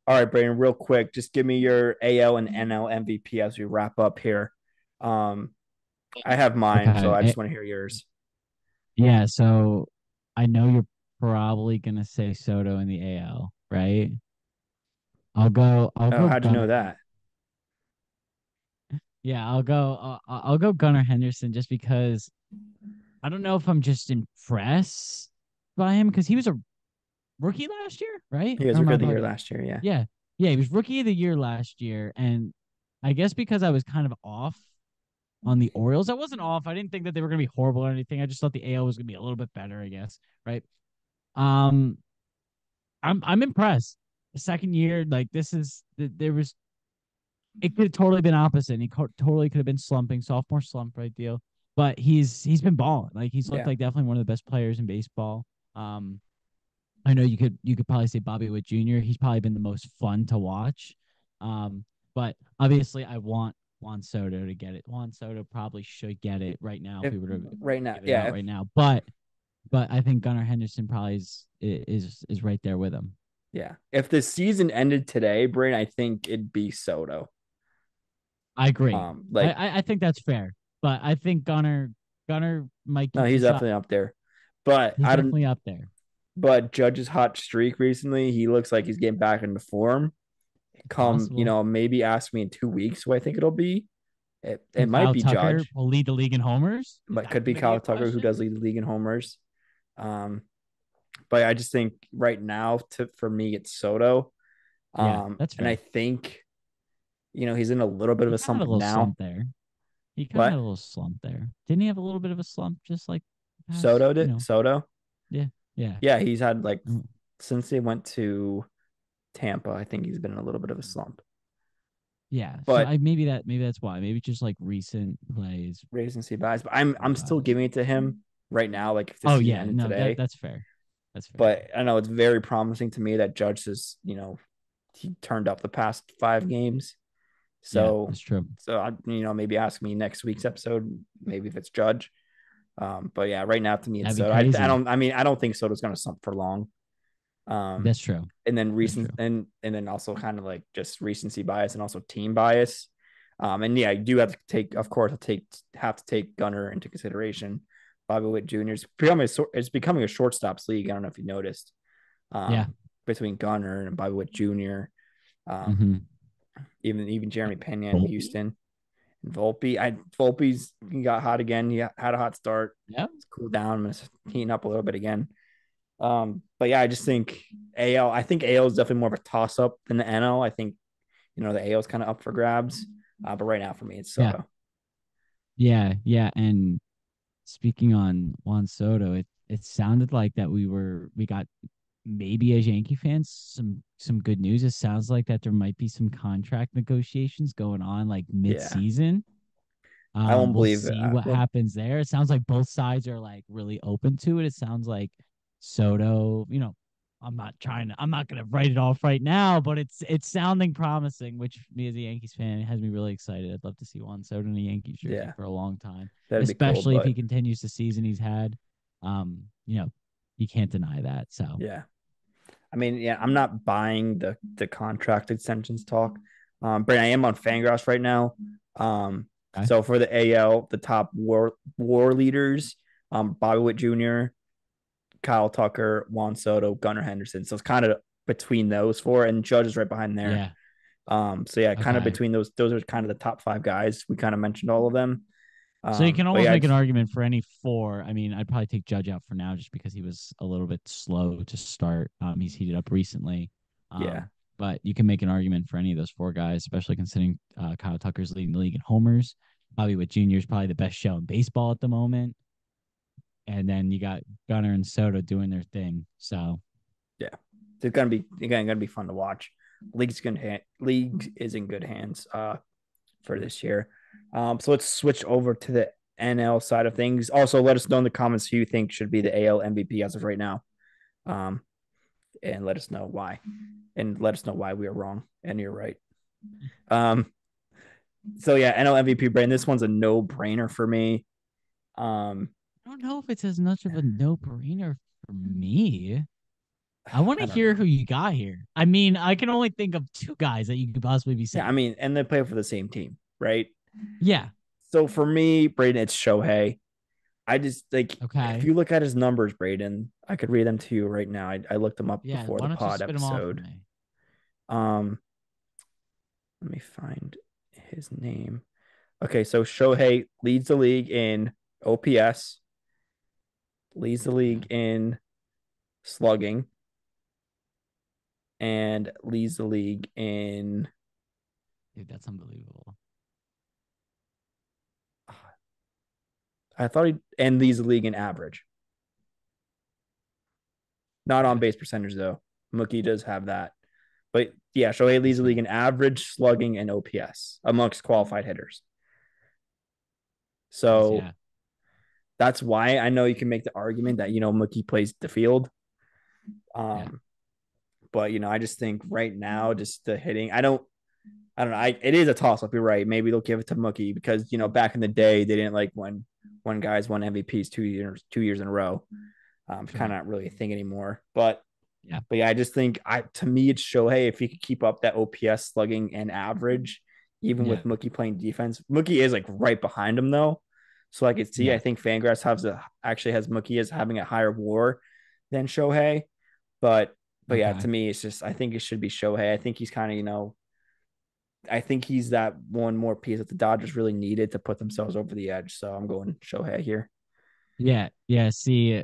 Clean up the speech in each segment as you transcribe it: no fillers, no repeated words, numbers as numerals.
All right, Braden, real quick, just give me your AL and NL MVP as we wrap up here. Um, I have mine, so Okay. I just want to hear yours. Yeah, so I know you're probably gonna say Soto in the AL, right? I'll Oh, go how'd you know Gunnar. that? Yeah, I'll go Gunnar Henderson just because I don't know if I'm just impressed by him because he was a rookie last year, right? He was Or am rookie I of the year bugging? last year, yeah. Yeah. Yeah, he was rookie of the year last year. And I guess because I was kind of off on the Orioles, I wasn't off. I didn't think that they were gonna be horrible or anything. I just thought the AL was gonna be a little bit better, I guess. Right. Um, I'm impressed. The second year, like this is there was it could have totally been opposite. Totally could have been slumping, sophomore slump right deal. But he's been balling. Like he's looked Yeah. like definitely one of the best players in baseball. Um, I know you could probably say Bobby Witt Jr. He's probably been the most fun to watch. Um, but obviously I want Juan Soto to get it. Juan Soto probably should get it right now if If we were to right now, give it yeah, out if, right now. But I think Gunnar Henderson probably is right there with him. yeah. If the season ended today, Braden, I think it'd be Soto. I agree. Like I think that's fair. But I think Gunnar might no, get some he's shot. definitely up there. But He's I don't definitely up there. but Judge's hot streak recently, he looks like he's getting back into form. Come, Possible. maybe ask me in 2 weeks who I think it'll be. It And might Kyle be Tucker Judge, will lead the league in homers. Is but that could be going to be Kyle a Tucker who question? does lead the league in homers. Um, but I just think right now, for me, it's Soto. Yeah, that's And I fair. think he's in a little bit of He a kind of had slump a little now. slump there. He kind of had a What little slump there. Didn't he have a little bit of a slump just like past, Soto did? Soto, yeah, yeah. yeah, he's had like Mm, since they went to Tampa, I think he's been in a little bit of a slump. yeah. So But I maybe that's why. Maybe just like recent plays. recency bias, but I'm still giving it to him right now. Like if the Oh season yeah, ended no, today, that's fair. That's fair. but I know it's very promising to me that Judge is, he turned up the past 5 games. Yeah, So, that's true. I, maybe ask me next week's episode, maybe if it's Judge. But yeah, right now to me it's That'd be Soto. I crazy. don't. I mean, I don't think Soto's going to slump for long. Um, That's true. and then That's true. and then also kind of like just recency bias and also team bias. And yeah, I do have to take, of course, have to take Gunner into consideration. Bobby Witt Jr. is becoming a shortstops league. I don't know if you noticed. Yeah. Between Gunner and Bobby Witt Jr. Um, Mm-hmm. even Jeremy Pena in Volpe? Houston and Volpe's got hot again. He had a hot start. Yeah. It's cooled down. It's heating up a little bit again. But yeah, I just think AL. I think AL is definitely more of a toss up than the NL. I think the AL is kind of up for grabs. But right now for me, it's Yeah. Soto. Yeah. Yeah. And speaking on Juan Soto, it sounded like that we got maybe as Yankee fans some good news. It sounds like that there might be some contract negotiations going on like Yeah, mid-season. I won't We'll believe it. see what Well, happens there. It sounds like both sides are like really open to it. It sounds like Soto, I'm not gonna write it off right now, but it's sounding promising, which me as a Yankees fan has me really excited. I'd love to see Juan Soto in a Yankees jersey yeah, for a long time, that'd be cool. especially if he But continues the season he's had. Um, you know, you can't deny that. So yeah, I mean, yeah, I'm not buying the contract extensions talk. But I am on Fangraphs right now. Um, okay. so for the AL, the top war leaders, Bobby Witt Jr., Kyle Tucker, Juan Soto, Gunnar Henderson. So it's kind of between those four, and Judge is right behind there. Yeah. So yeah, kind of Okay. between those are kind of the top five guys. We kind of mentioned all of them. So you can But almost yeah, make an argument for any four. I mean, I'd probably take Judge out for now just because he was a little bit slow to start. He's heated up recently. yeah, Um, but you can make an argument for any of those four guys, especially considering Kyle Tucker's leading the league in homers. Bobby Witt Jr. is probably the best show in baseball at the moment. And then you got Gunner and Soto doing their thing. So yeah. So it's gonna be fun to watch. League is in good hands for this year. So let's switch over to the NL side of things. Also, let us know in the comments who you think should be the AL MVP as of right now. Um, and let us know why. And let us know why we are wrong and you're right. Um, so yeah, NL MVP brain. This one's a no-brainer for me. Um, I don't know if it's as much of a no brainer for me. I want I to don't hear know. who you got here. I mean, I can only think of two guys that you could possibly be Yeah, I saying. mean, and they play for the same team, right? Yeah. So for me, Braeden, it's Shohei. I just like if Okay. you look at his numbers, Braeden, I could read them to you right now. I looked them up Yeah. before Why the don't you pod spit them off for episode. me? Um, let me find his name. Okay, so Shohei leads the league in OPS, leads the Yeah. league in slugging, and leads the league in. Dude, that's unbelievable. I thought he and leads the league in average. Not on Okay. base percentage though. Mookie does have that, but yeah, Shohei leads That's the league fair. in average, slugging, and OPS amongst qualified hitters. Jeez, So yeah. that's why I know you can make the argument that Mookie plays the field. Yeah. Um, but I just think right now, just the hitting, I don't know. It is a toss up. You're right. Maybe they'll give it to Mookie because back in the day they didn't like when guys won MVPs 2 years in a row. Kind True. of not really a thing anymore. But Yeah. yeah, I just think to me it's Shohei if he could keep up that OPS slugging and average, even Yeah. with Mookie playing defense. Mookie is like right behind him though, so I could see. I Yeah. think Fangraphs actually has Mookie as having a higher WAR than Shohei, but yeah, Okay. to me it's just I think it should be Shohei. I think he's kind of I think he's that one more piece that the Dodgers really needed to put themselves over the edge. So I'm going Shohei here. Yeah. Yeah. See,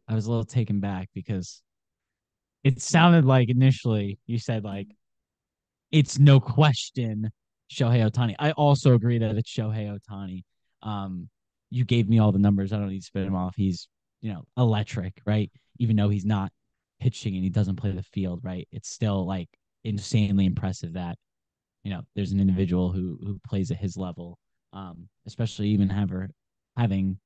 I was a little taken back because it sounded like initially you said like it's no question Shohei Ohtani. I also agree that it's Shohei Ohtani. Um, you gave me all the numbers. I don't need to spit him off. He's, electric, right? Even though he's not pitching and he doesn't play the field, right? It's still like insanely impressive that, there's an individual who plays at his level. Especially even having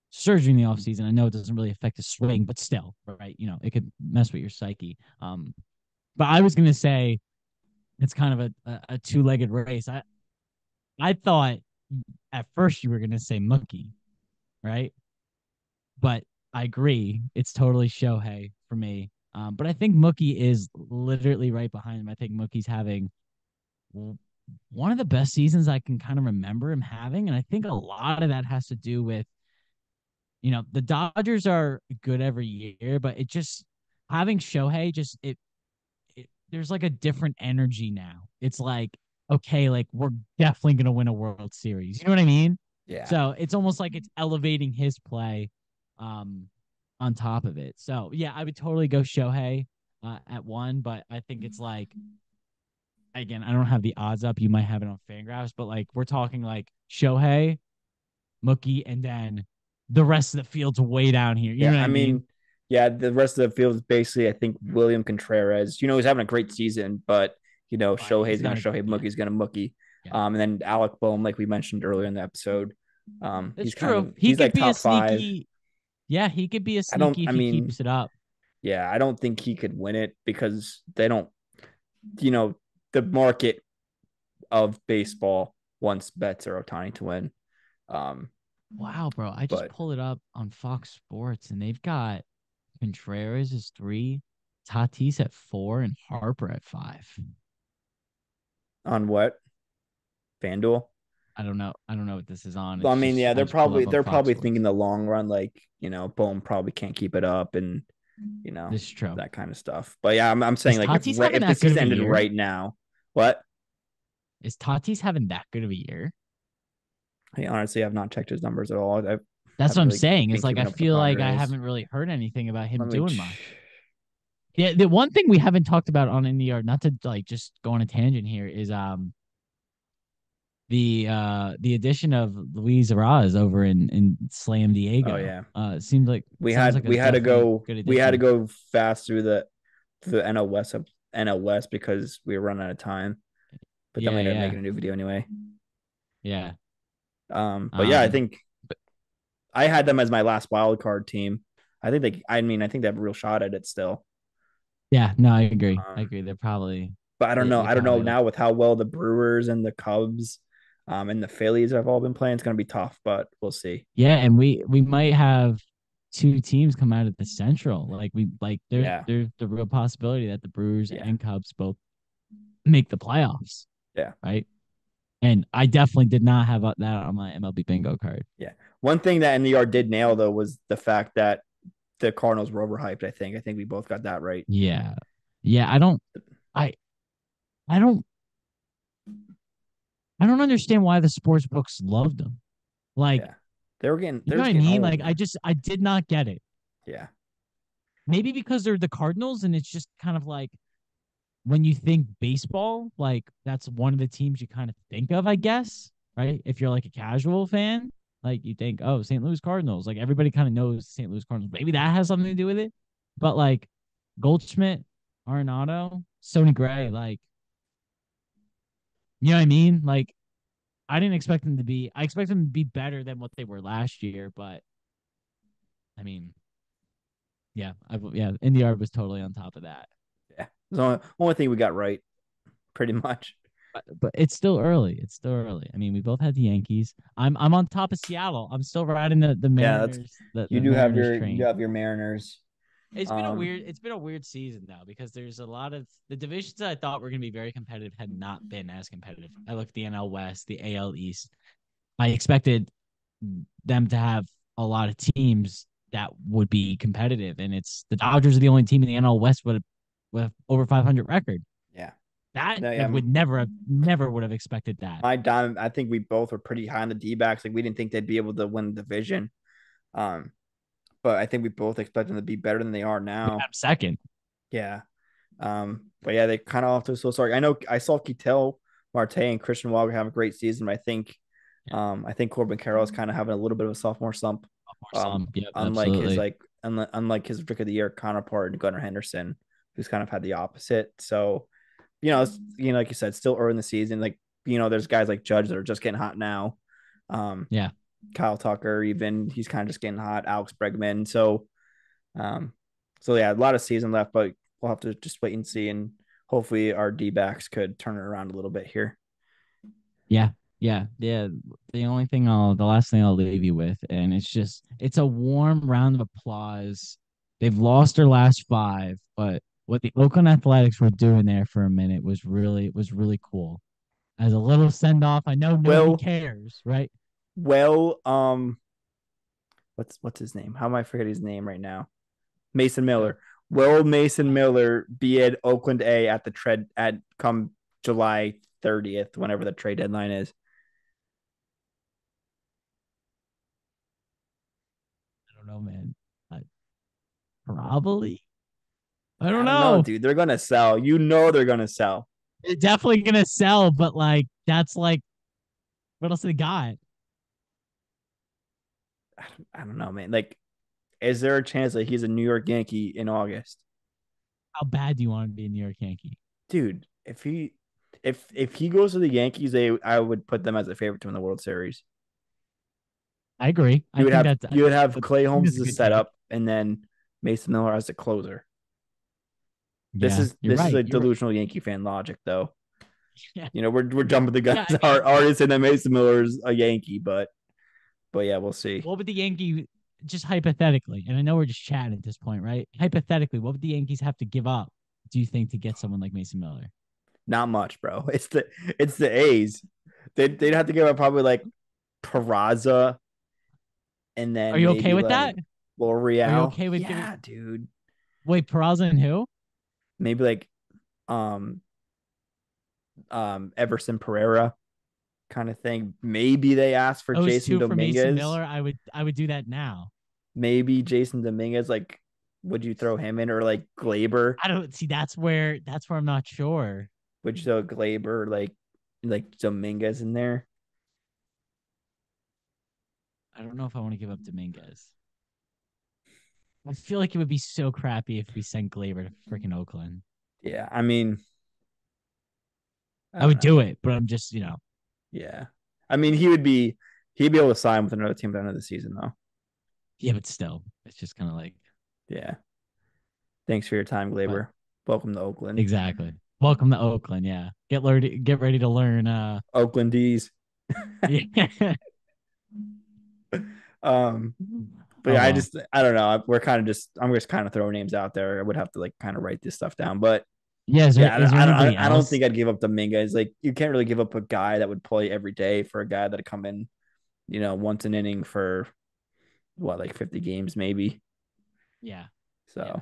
surgery in the offseason. I know it doesn't really affect his swing, but still, right? It could mess with your psyche. But I was gonna say it's kind of a two-legged race. I thought at first you were gonna say Mookie, right? But I agree, it's totally Shohei for me. But I think Mookie is literally right behind him. I think Mookie's having one of the best seasons I can kind of remember him having, and I think a lot of that has to do with the Dodgers are good every year, but it just having Shohei just there's like a different energy now. It's like, okay, like we're definitely gonna win a World Series. You know what I mean? Yeah, So it's almost like it's elevating his play um on top of it. So yeah, I would totally go Shohei at one, but I think it's like again, I don't have the odds up. You might have it on Fangraphs, but like we're talking like Shohei, Mookie, and then the rest of the field's way down here. You yeah. know what I I mean? mean, yeah. The rest of the field is basically I think William Contreras. He's having a great season, but But Shohei's he's gonna not a Shohei, yeah, Mookie's gonna Mookie. yeah. And then Alec Boehm, like we mentioned earlier in the episode, That's true. He he's could like be a top five. sneaky yeah, he could be a I don't. sneaky I if he mean, keeps it up. yeah, I don't think he could win it because they don't. You know, the market of baseball wants Betts or Otani to win. Um, Wow, bro. I just but pulled it up on Fox Sports and they've got Contreras is 3, Tatis at 4, and Harper at 5. on what FanDuel? I don't know. I don't know what this is on. I It's mean, just yeah, I just pulled up on they're Fox probably Sports. thinking the long run, like Bohm probably can't keep it up, and This is true. that kind of stuff. But yeah, I'm saying Is like Tatis having if the that good of season a ended year? right now, what? Is Tatis having that good of a year? I honestly have not checked his numbers at all. I That's what haven't I'm really saying. been Is like keeping I up with the feel like I Padres. haven't really heard anything about him Let me. doing much. Yeah, the one thing we haven't talked about on in the yard, not to like just go on a tangent here, is the addition of Luis Raz over in Slam Oh Diego. yeah, Seems like sounds like a definitely good we had to addition. go fast through the NL West because we were running out of time. But then we Yeah, ended up yeah, making a new video anyway. yeah. But yeah, I Um, think I had them as my last wild card team. I think they have a real shot at it still. yeah. No, I agree. I Um, agree. They're probably but I don't they know. they I don't know probably now with how well the Brewers and the Cubs, and the Phillies have all been playing. It's going to be tough, but we'll see. yeah. And we might have two teams come out of the Central. Like we like Yeah. there's the real possibility that the Brewers Yeah. and Cubs both make the playoffs, Yeah. right? And I definitely did not have that on my MLB bingo card. Yeah. One thing that NER did nail though was the fact that the Cardinals were overhyped. I think we both got that right. Yeah. Yeah, I I don't I don't understand why the sports books loved them. Like, Yeah. They were getting you they're know what just I getting mean? old, Like man. I did not get it. Yeah. Maybe because they're the Cardinals and it's just kind of like when you think baseball, like that's one of the teams you kind of think of, I guess, right? If you're like a casual fan, like you think, oh, St. Louis Cardinals. Like everybody kind of knows St. Louis Cardinals. Maybe that has something to do with it. But like Goldschmidt, Arenado, Sonny Gray, like, you know what I mean? Like I didn't expect them to be, I expect them to be better than what they were last year. But I mean, yeah, Indy was totally on top of that. Yeah. It's the only thing we got right, pretty much. But it's still early. It's still early. I mean, we both had the Yankees. I'm on top of Seattle. I'm still riding the Yeah, that's Mariners the you do train. have your Mariners. It's been a weird season though because there's a lot of the divisions that I thought were going to be very competitive had not been as competitive. I look at the NL West, the AL East. I expected them to have a lot of teams that would be competitive, and it's the Dodgers are the only team in the NL West with over 500 record. Yeah. That No, I yeah, would never would have expected that. my dime. I think we both were pretty high on the D backs. Like we didn't think they'd be able to win the division. Um, but I think we both expect them to be better than they are We now. got second. Yeah. But yeah, they kind of off to a slow start. I know I saw Ketel, Marte, and Christian Walker have a great season, but Yeah, I think Corbin Carroll is kind of having a little bit of a sophomore slump. more some. Yep, Unlike his absolutely. unlike his Rookie of the Year counterpart, Gunnar Henderson, who's kind of had the opposite. So, like you said, still early in the season. Like, there's guys like Judge that are just getting hot now. Um, Yeah, Kyle Tucker, even he's kind of just getting hot. Alex Bregman. Um, so yeah, a lot of season left, but we'll have to just wait and see, and hopefully our D backs could turn it around a little bit here. yeah, yeah. The last thing I'll leave you with, and it's a warm round of applause. They've lost their last five, but what the Oakland Athletics were doing there for a minute was really cool. As a little send off, I know nobody Well, cares, right? well, what's his name? How am I forgetting his name right now? Mason Miller. Will Mason Miller be at Oakland A at the trade at come July 30th, whenever the trade deadline is? I don't know, man. I, probably. I don't I don't know, know. dude. They're gonna sell. They're gonna sell. They're definitely gonna sell, but like that's like what else they got? I don't know, man. Like, is there a chance that he's a New York Yankee in August? How bad do you want to be a New York Yankee? Dude, if he goes to the Yankees, I would put them as a favorite to win the World Series. I agree. You would have I think Clay I think Holmes that's as a a good take. setup, and then Mason Miller as a closer. This Yeah, is you're a right. You're right. delusional Yankee fan logic, though. Yeah, We're jumping the guns. yeah. I mean, Our artist and that Mason Miller is a Yankee, but yeah, we'll see. what would the Yankee just hypothetically? And I know we're just chatting at this point, right? Hypothetically, what would the Yankees have to give up? Do you think to get someone like Mason Miller? Not much, bro. It's the A's. They'd have to give up probably like Peraza and Are then you okay maybe with like that? Are you L'Oreal. okay with giving? Yeah, dude. Wait, Peraza and who? Maybe like um Everson Pereira kind of thing. Maybe they asked for Those Jason two for Mason Dominguez. Miller. I would do that now. Maybe Jason Dominguez. Like, would you throw him in or like Glaber? I don't see. That's where I'm not sure. Would you throw Glaber like Dominguez in there? I don't know if I want to give up Dominguez. I feel like it would be so crappy if we sent Glaber to freaking Oakland. Yeah, I mean, I I don't would know. do it, but I'm just, Yeah, I mean, he'd be able to sign with another team at the end of the season, though. yeah, but still, it's just kind of like, Yeah. Thanks for your time, but Glaber. Welcome to Oakland. exactly. Welcome to Oakland. Yeah, get ready to learn. Oakland D's. Yeah, um, but Oh yeah, well. I don't know. I'm just kind of throwing names out there. I would have to like kind of write this stuff down, but Yeah, yeah, is there anybody I don't else? think I'd give up Dominguez. It's like you can't really give up a guy that would play every day for a guy that come in, once an inning for what, like 50 games maybe. Yeah. Yeah. So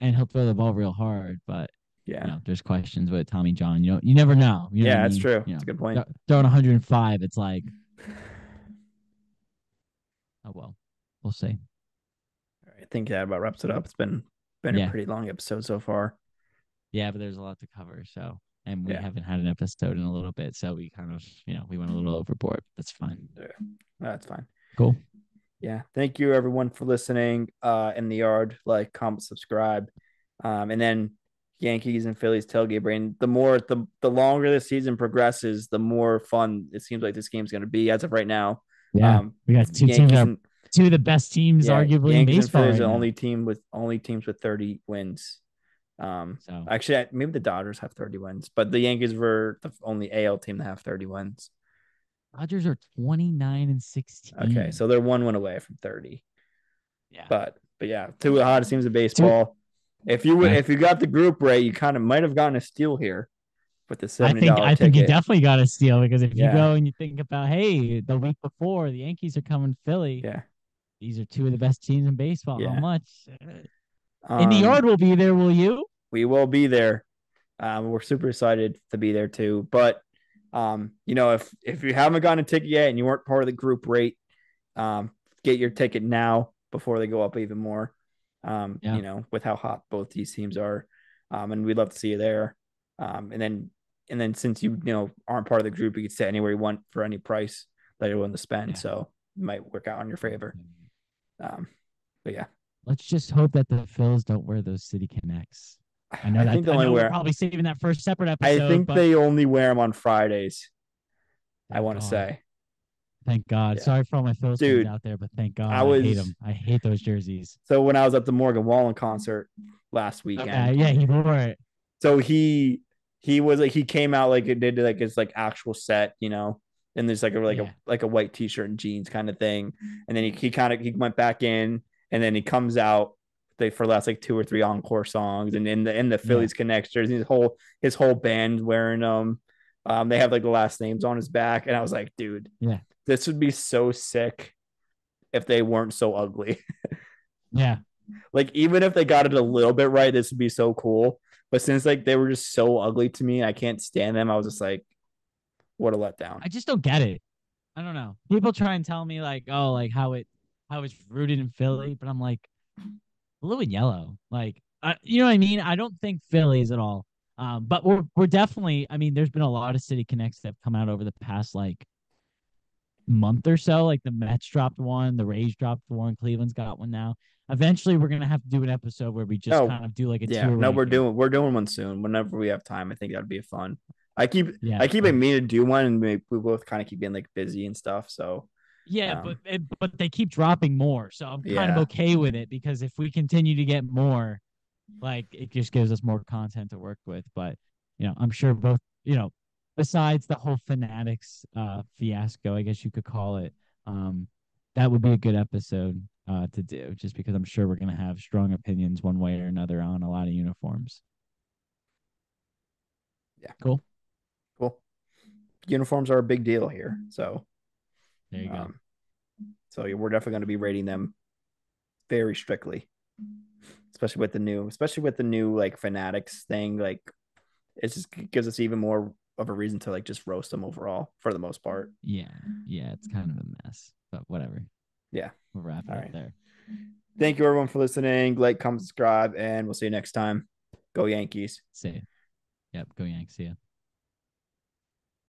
And he'll throw the ball real hard, but yeah, there's questions with Tommy John. You never know. You know what I yeah, that's mean? true. It's a good point. Throwing 105, it's like, oh well, we'll see. I think that about wraps it up. It's been a Yeah, pretty long episode so far. yeah, but there's a lot to cover. So, and we Yeah, haven't had an episode in a little bit, so we kind of, we went a little overboard. That's fine. yeah, that's fine. Cool. Yeah, thank you everyone for listening. In the yard, like, comment, subscribe, and then Yankees and Phillies tailgate brain. The longer the season progresses, the more fun it seems like this game's going to be. As of right now, Yeah, um, we got two teams that Yankees are and two of the best teams, yeah, arguably in Yankees and baseball Phillies are right the now. only teams with 30 wins. So Actually, maybe the Dodgers have 30 wins, but the Yankees were the only AL team to have 30 wins. Dodgers are 29 and Okay, 16. so they're 1 win away from 30. Yeah. But yeah, two of the hottest teams in Two. baseball. Yeah. If you got the group right, you kind of might have gotten a steal here with the I think $70 I think you ticket. definitely got a steal because if you Yeah, go and you think about, hey, the week before the Yankees are coming to Philly, yeah, these are two of the best teams in baseball. How yeah. much? In the Um, yard will be there, will you? we will be there. We're super excited to be there too. But if you haven't gotten a ticket yet and you weren't part of the group rate, get your ticket now before they go up even more. Yeah. With how hot both these teams are, and we'd love to see you there. And then since aren't part of the group, you can sit anywhere you want for any price that you're willing to spend. Yeah. So it might work out in your favor. Um, but yeah, Let's just hope that the Phils don't wear those City Connects. I think the I only know we're wear probably saving that for a separate I episode, think but they only wear them on Fridays. I thank want to God. say, Thank God. yeah, Sorry for all my Phils fans dude. out there, but thank God. I I hate was them. I hate those jerseys. so when I was at the Morgan Wallen concert last weekend. Yeah, he wore it. So he was like he came out like it did like his like actual set, and there's like a Yeah. white t-shirt and jeans kind of thing. And then he went back in, and then he comes out for last like two or three encore songs, and in the Yeah. Phillies connectors, his whole band wearing them. They have like the last names on his back, and I was like, dude, Yeah. this would be so sick if they weren't so ugly. Yeah. Like even if they got it a little bit right, this would be so cool. But since like they were just so ugly to me, I can't stand them. I was just like, what a letdown. I just don't get it. I don't know. People try and tell me like, oh, like how it's rooted in Philly, but I'm like blue and yellow. Like, you know what I mean? I don't think Phillies at all. But we're definitely. I mean, there's been a lot of City Connects that have come out over the past like month or so. Like the Mets dropped one, the Rays dropped one, Cleveland's got one now. Eventually, we're gonna have to do an episode where we just No, kind of do like a yeah, tier no, we're ranking. doing one soon. Whenever we have time, I think that'd be fun. I keep Yeah, I keep meaning to do one, and we both kind of keep getting like busy and stuff. So, yeah, um, but they keep dropping more, so I'm kind of yeah, okay with it because if we continue to get more, like it just gives us more content to work with. But I'm sure both, besides the whole Fanatics fiasco, I guess you could call it, um, that would be a good episode to do, just because I'm sure we're gonna have strong opinions one way or another on a lot of uniforms. yeah, Cool. cool. Uniforms are a big deal here, so There you go. um, we're definitely going to be rating them very strictly, especially with the new like Fanatics thing. Like it just gives us even more of a reason to like just roast them overall for the most part. Yeah, yeah, it's kind of a mess, but whatever. Yeah. We'll wrap it All up right. there. Thank you everyone for listening. Like, comment, subscribe, and we'll see you next time. Go Yankees. See ya. Yep, go Yanks. See ya.